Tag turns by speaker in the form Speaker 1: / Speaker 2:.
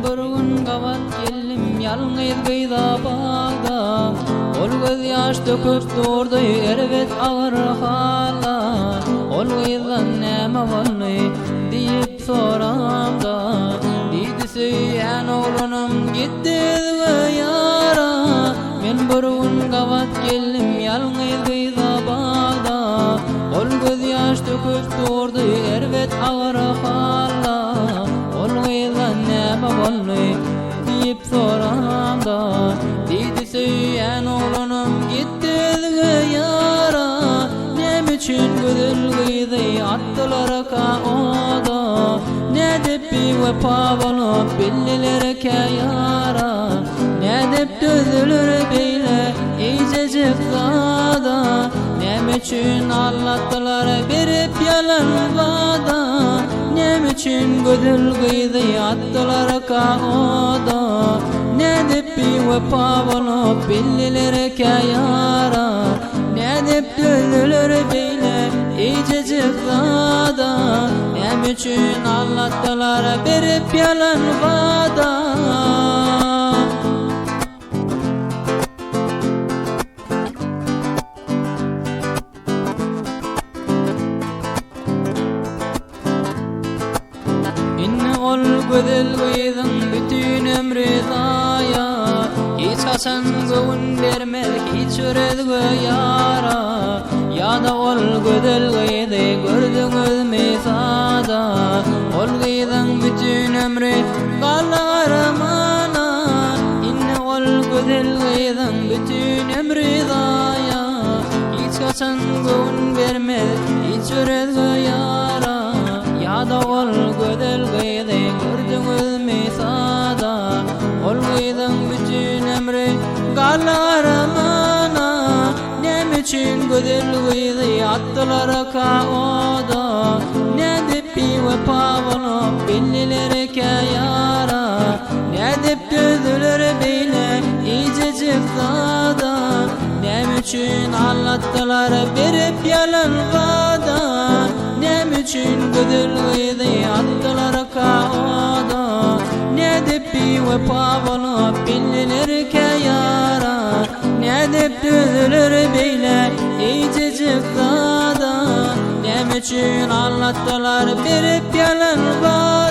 Speaker 1: bir gün gavat geldim yalnız gıyda bağda. Ol göz yaş döküp durdu ervet ağır hala. Ol gıydan neme bolny deyip soramda. Deydi söyleyen oğlunum gitti yara. Men bir gün gavat geldim yalnız gıyda bağda. Ol göz yaş döküp durdu ervet ağır hala. Ol gıydan neme bolny deyip soramda. Deydi söyleyen oğlunum gitti yara. Nem için güdül gıydı attılar oda. Ne dep bir vefa bulup billiler yara. Ne dep düzülür beyle iyicecik zada. Nem için anlattılar berip yalan vada. Nem için güdül gıydı attılar oda. Ne dep bir vefa bulup billiler yara. Ne dep düzülür beyle iyicecik zada. Nem için anlattılar berip yalan vada. İnne ol güzel gıydım bütün ömrü zaya. Hiç kaçan güvün vermez hiç üredgi yara. Ya da ol güzel gıydı gördüğünüz mesada. Ol gıydım bütün ömrü kallar armana. İnne ol güzel gıydım bütün ömrü zaya. Hiç kaçan güvün vermez hiç üredgi yara. Ya da ol güzel gıydı gördüğünüz mesada. Ol gıydım bütün ömrü kallar armana. Nem için güzel gıydı attılar oda. Ne dep bir vefa bulup billiler yara. Ne dep düzülür beyle iyicecik zada. Nem için anlattılar berip yalan vada. Nem için güzel gıydı attılar oda. Ne dep bir vefa bulup billiler yara. Ne dep düzülür beyle iyicecik zada. Nem için anlattılar berip yalan vada.